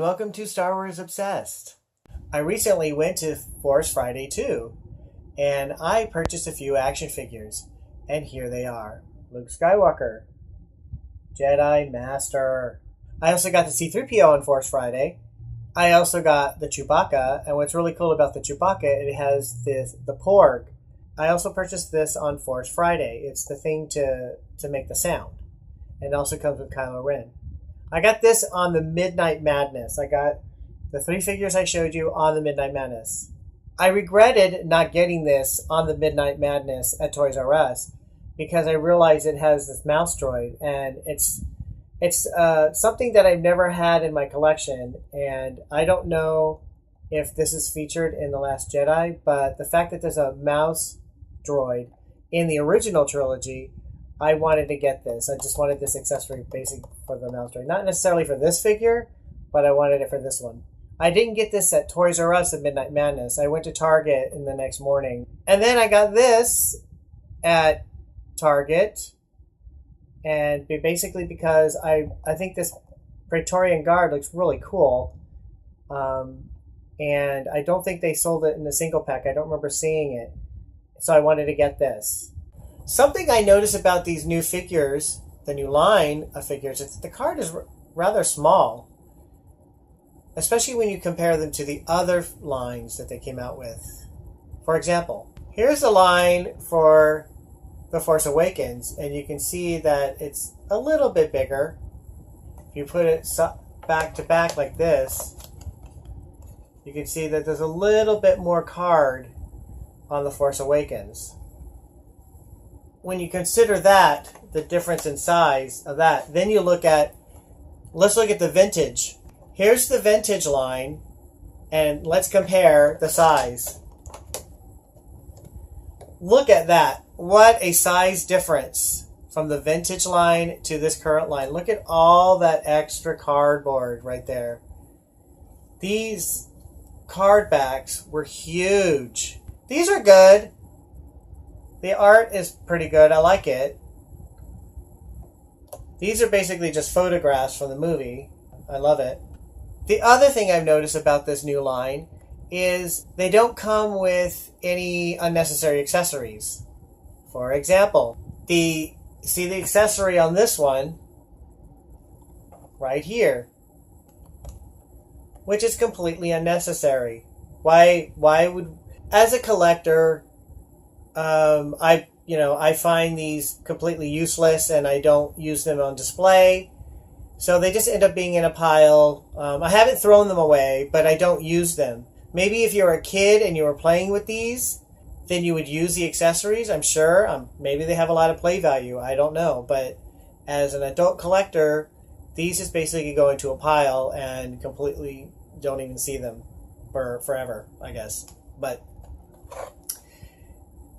welcome to Star Wars Obsessed. I recently went to Force Friday 2, and I purchased a few action figures, and here they are. Luke Skywalker, Jedi Master. I also got the C-3PO on Force Friday. I also got the Chewbacca, and what's really cool about the Chewbacca, it has the Porg. I also purchased this on Force Friday. It's the thing to make the sound. And it also comes with Kylo Ren. I got this on the Midnight Madness. I got the 3 figures I showed you on the Midnight Madness. I regretted not getting this on the Midnight Madness at Toys R Us because I realized it has this mouse droid, and it's something that I've never had in my collection, and I don't know if this is featured in The Last Jedi, but the fact that there's a mouse droid in the original trilogy, I wanted to get this. I just wanted this accessory basic for the mouse droid. Not necessarily for this figure, but I wanted it for this one. I didn't get this at Toys R Us at Midnight Madness. I went to Target in the next morning. And then I got this at Target. And basically because I think this Praetorian Guard looks really cool. And I don't think they sold it in a single pack. I don't remember seeing it. So I wanted to get this. Something I noticed about these new figures, the new line of figures, is that the card is rather small. Especially when you compare them to the other lines that they came out with. For example, here's the line for The Force Awakens, and you can see that it's a little bit bigger. If you put it back to back like this, you can see that there's a little bit more card on The Force Awakens. When you consider that, the difference in size of that, then you let's look at the vintage. Here's the vintage line, and let's compare the size. Look at that. What a size difference from the vintage line to this current line. Look at all that extra cardboard right there. These card backs were huge. These are good. The art is pretty good. I like it. These are basically just photographs from the movie. I love it. The other thing I've noticed about this new line is they don't come with any unnecessary accessories. For example, see the accessory on this one right here, which is completely unnecessary. Why would, as a collector, I find these completely useless and I don't use them on display. So they just end up being in a pile. I haven't thrown them away, but I don't use them. Maybe if you're a kid and you were playing with these, then you would use the accessories, I'm sure. Maybe they have a lot of play value. I don't know. But as an adult collector, these just basically go into a pile and completely don't even see them for forever, I guess. But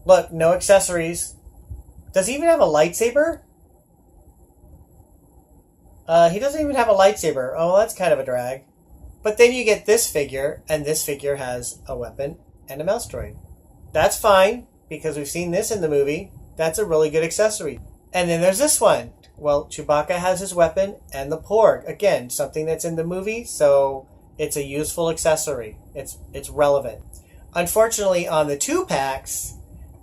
look, no accessories. Does he even have a lightsaber? He doesn't even have a lightsaber. Oh, that's kind of a drag. But then you get this figure, and this figure has a weapon and a mouse droid. That's fine, because we've seen this in the movie. That's a really good accessory. And then there's this one. Well, Chewbacca has his weapon and the Porg. Again, something that's in the movie, so it's a useful accessory. It's relevant. Unfortunately, on the 2 packs,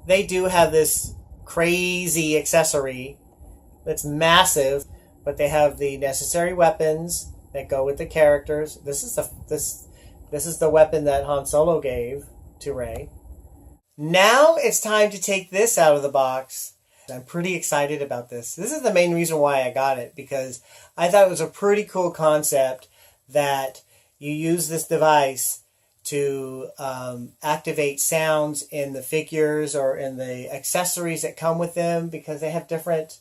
they do have this crazy accessory that's massive, but they have the necessary weapons that go with the characters. This is the weapon that Han Solo gave to Rey. Now it's time to take this out of the box. I'm pretty excited about this. This is the main reason why I got it, because I thought it was a pretty cool concept that you use this device to activate sounds in the figures or in the accessories that come with them, because they have different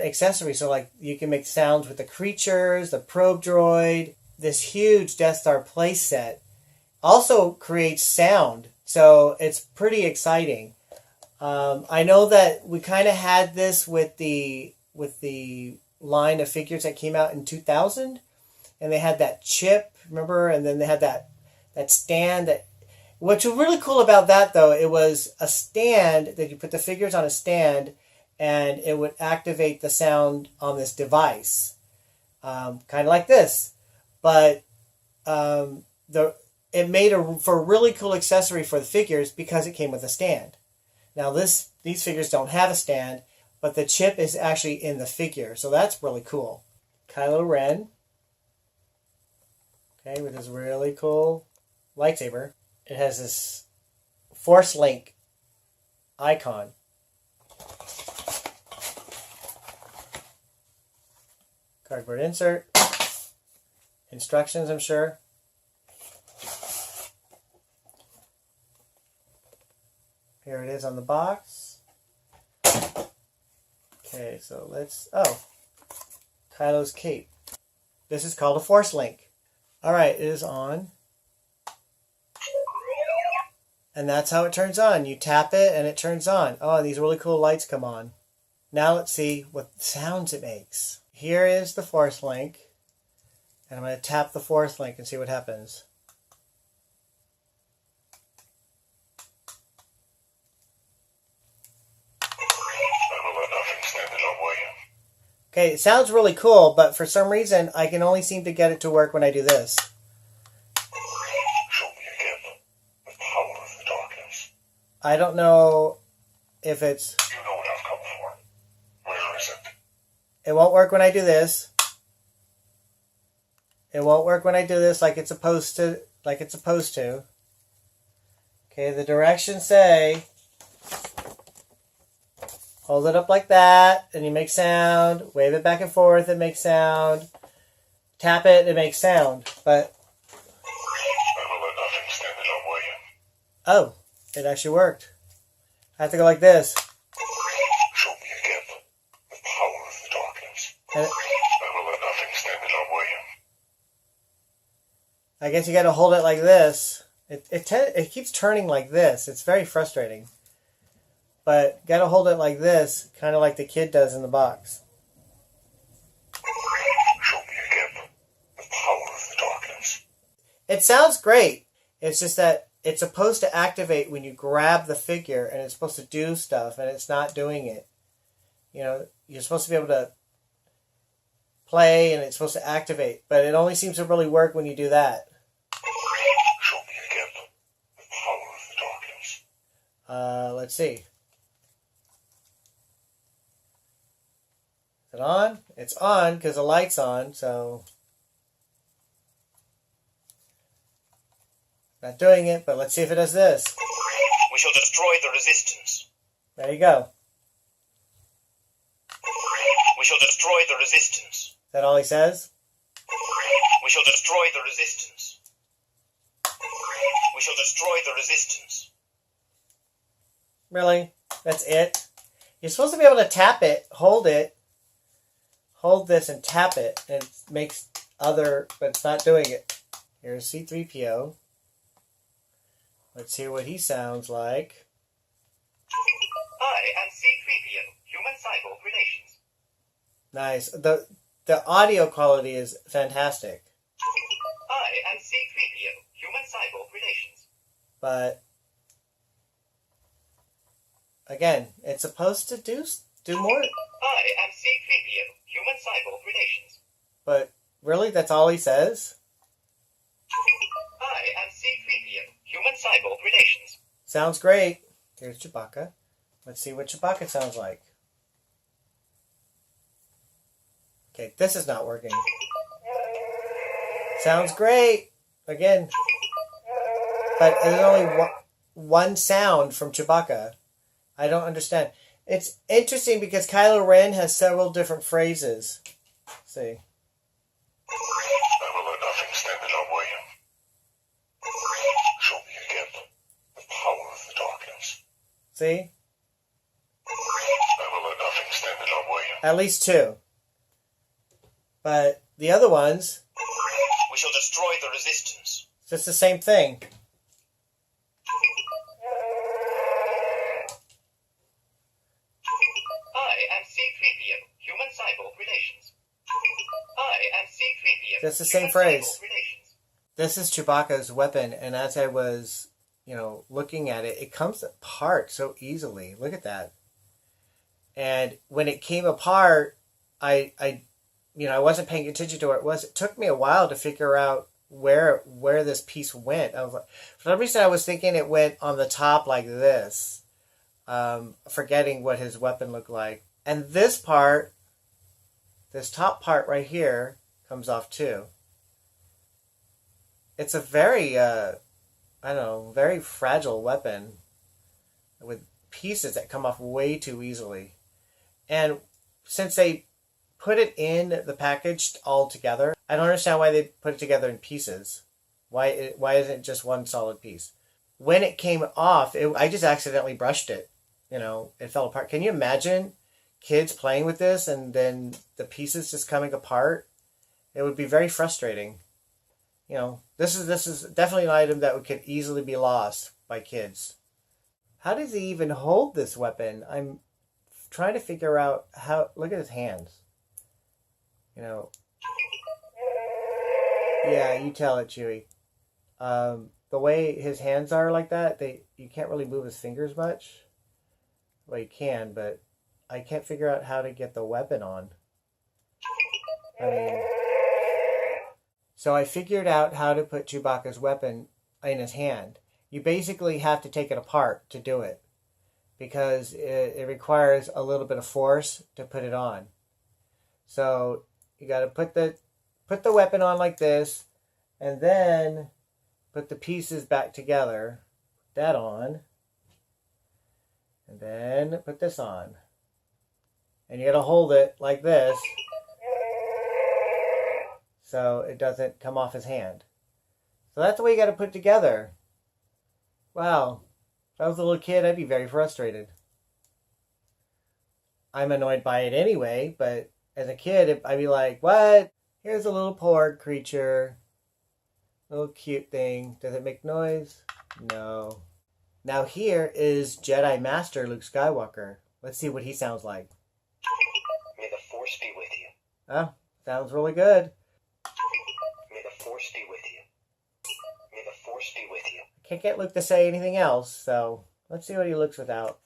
accessories. So like you can make sounds with the creatures, the probe droid. This huge Death Star playset also creates sound. So it's pretty exciting. I know that we kind of had this with the line of figures that came out in 2000, and they had that chip, remember? And then they had that stand. What's really cool about that, though, it was a stand that you put the figures on a stand, and it would activate the sound on this device. kind of like this. But it made for a really cool accessory for the figures because it came with a stand. Now these figures don't have a stand, but the chip is actually in the figure, so that's really cool. Kylo Ren, okay, with his really cool lightsaber. It has this Force Link icon. Cardboard insert. Instructions, I'm sure. Here it is on the box. Okay, so Kylo's cape. This is called a Force Link. Alright, it is on. And that's how it turns on. You tap it and it turns on. Oh, these really cool lights come on. Now let's see what sounds it makes. Here is the Force Link. And I'm going to tap the Force Link and see what happens. Okay, it sounds really cool, but for some reason, I can only seem to get it to work when I do this. Show me again the power of the darkness. I don't know if it's... You know what I've come for. Where is it? It won't work when I do this. It won't work when I do this like it's supposed to. Okay, the directions say... Hold it up like that, and you make sound. Wave it back and forth, it makes sound. Tap it, it makes sound. But... I will let nothing stand in our way. Oh, it actually worked. I have to go like this. Show me again the power of the darkness. And I will let nothing stand in our way. I guess you got to hold it like this. It keeps turning like this. It's very frustrating. But got to hold it like this, kind of like the kid does in the box. Show me again the power of the darkness. It sounds great. It's just that it's supposed to activate when you grab the figure, and it's supposed to do stuff, and it's not doing it. You know, you're supposed to be able to play, and it's supposed to activate, but it only seems to really work when you do that. Show me again the power of the darkness. Let's see. Is it on? It's on because the light's on, so... Not doing it, but let's see if it does this. We shall destroy the resistance. There you go. We shall destroy the resistance. Is that all he says? We shall destroy the resistance. We shall destroy the resistance. Really? That's it? You're supposed to be able to tap it, hold this and tap it, and it makes but it's not doing it. Here's C-3PO. Let's hear what he sounds like. I am C-3PO, human-cyborg relations. Nice. The audio quality is fantastic. I am C-3PO, human-cyborg relations. But again, it's supposed to do more. I am C-3PO, human-cyborg relations. But really, that's all he says? I am C-3PO, human-cyborg relations. Sounds great. Here's Chewbacca. Let's see what Chewbacca sounds like. Okay, this is not working. Sounds great. Again. But there's only one sound from Chewbacca. I don't understand. It's interesting because Kylo Ren has several different phrases. Let's see. I will let nothing stand in our way. Show me again the power of the darkness. See? I will let nothing stand in our way. At least two. But the other ones, We shall destroy the resistance. it's just the same thing. I am C-3PO, human-cyborg relations. I am C-3PO. That's the same phrase. This is Chewbacca's weapon, and as I was, looking at it, it comes apart so easily. Look at that. And when it came apart, I I wasn't paying attention to where it was. It took me a while to figure out where this piece went. I was like, for some reason, I was thinking it went on the top like this, forgetting what his weapon looked like. And this part, this top part right here, comes off too. It's a very, very fragile weapon with pieces that come off way too easily. And since they put it in the package all together, I don't understand why they put it together in pieces. Why isn't it just one solid piece? When it came off, I just accidentally brushed it. It fell apart. Can you imagine kids playing with this and then the pieces just coming apart? It would be very frustrating. This is definitely an item that could easily be lost by kids. How does he even hold this weapon? I'm trying to figure out how. Look at his hands. Yeah, you tell it, Chewy. The way his hands are like that, you can't really move his fingers much. Well, you can, but I can't figure out how to get the weapon on. So I figured out how to put Chewbacca's weapon in his hand. You basically have to take it apart to do it, because it requires a little bit of force to put it on. So you got to put the weapon on like this, and then put the pieces back together. Put that on, and then put this on, and you got to hold it like this so it doesn't come off his hand. So that's the way you got to put it together. Wow, if I was a little kid, I'd be very frustrated. I'm annoyed by it anyway, but as a kid, I'd be like, what? Here's a little porg creature. Little cute thing. Does it make noise? No. Now here is Jedi Master Luke Skywalker. Let's see what he sounds like. May the Force be with you. Oh, sounds really good. May the Force be with you. May the Force be with you. I can't get Luke to say anything else, so let's see what he looks without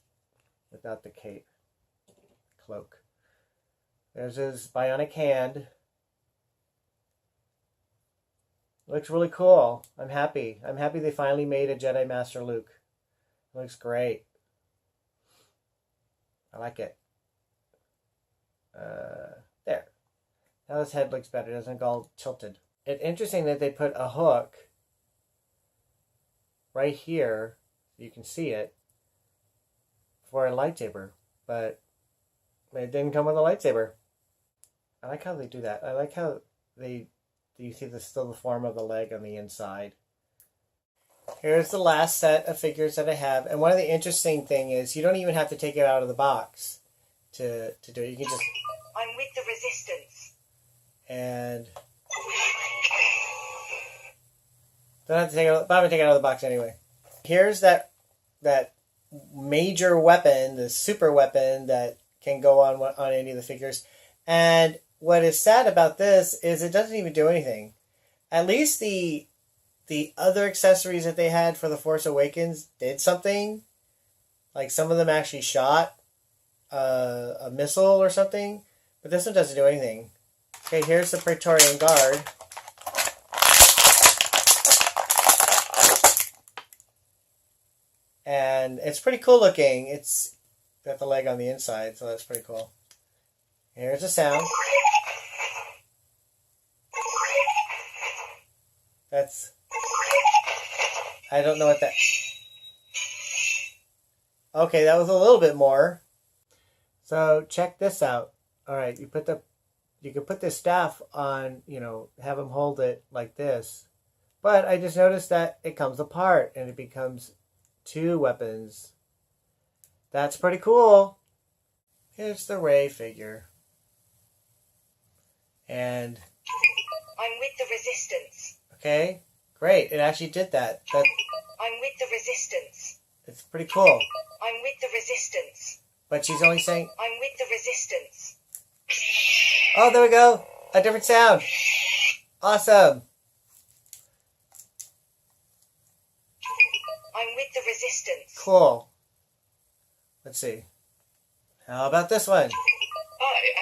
the cape. Cloak. There's his bionic hand. Looks really cool. I'm happy. I'm happy they finally made a Jedi Master Luke. Looks great. I like it. There. Now his head looks better. It doesn't go all tilted. It's interesting that they put a hook right here, so you can see it, for a lightsaber. But it didn't come with a lightsaber. I like how they do that. I like how you see still the form of the leg on the inside. Here's the last set of figures that I have. And one of the interesting thing is you don't even have to take it out of the box to do it. You can just... I'm with the Resistance. And... don't have to take it out, but I'm going to take it out of the box anyway. Here's that major weapon, the super weapon that can go on any of the figures. And what is sad about this is it doesn't even do anything. At least the other accessories that they had for The Force Awakens did something. Like some of them actually shot a missile or something. But this one doesn't do anything. Okay, here's the Praetorian Guard. And it's pretty cool looking. It's got the leg on the inside, so that's pretty cool. Here's the sound. That's... I don't know what that... Okay, that was a little bit more. So check this out. Alright, you can put this staff on, have them hold it like this. But I just noticed that it comes apart and it becomes 2 weapons. That's pretty cool. Here's the Rey figure. And... I'm with the Resistance. Okay, great. It actually did that. I'm with the Resistance. It's pretty cool. I'm with the Resistance. But she's only saying... I'm with the Resistance. Oh, there we go. A different sound. Awesome. I'm with the Resistance. Cool. Let's see. How about this one? I am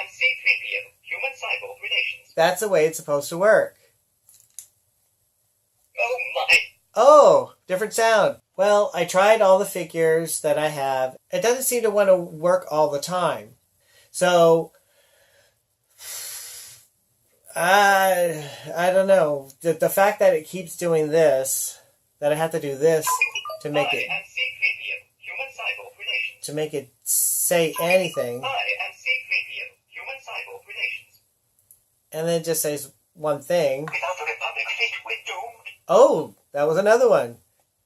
C-3PO, Human Cyborg Relations. that's the way it's supposed to work. Oh my. Oh, different sound. Well, I tried all the figures that I have. It doesn't seem to want to work all the time. So, I don't know. The fact that it keeps doing this, that I have to do this to make it... I am C-3PO, human-cyborg relations. To make it say anything. I am C-3PO, human-cyborg relations. And then it just says one thing. Without the Republic fleet, we're doomed. Oh, that was another one.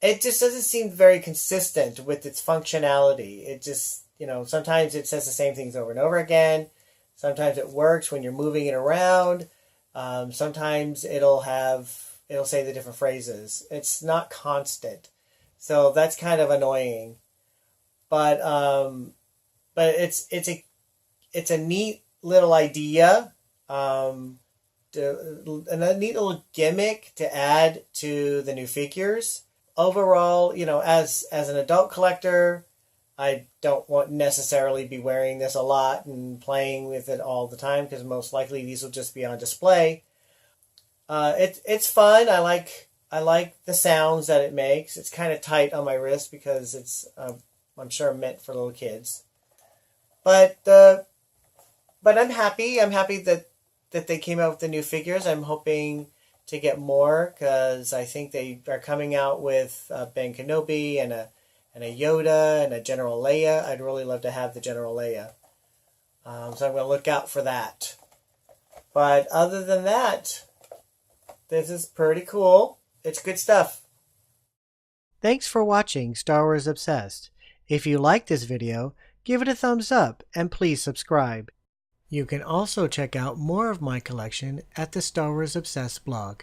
It just doesn't seem very consistent with its functionality. It just, sometimes it says the same things over and over again. Sometimes it works when you're moving it around. Sometimes it'll say the different phrases. It's not constant. So that's kind of annoying. But it's a neat little idea. A neat little gimmick to add to the new figures. Overall, as an adult collector, I don't necessarily be wearing this a lot and playing with it all the time because most likely these will just be on display. It's fun. I like the sounds that it makes. It's kind of tight on my wrist because it's I'm sure meant for little kids. But I'm happy. I'm happy that they came out with the new figures. I'm hoping to get more because I think they are coming out with Ben Kenobi and a Yoda and a General Leia. I'd really love to have the General Leia. So I'm going to look out for that. But other than that, this is pretty cool. It's good stuff. Thanks for watching Star Wars Obsessed. If you like this video, give it a thumbs up and please subscribe. You can also check out more of my collection at the Star Wars Obsessed blog.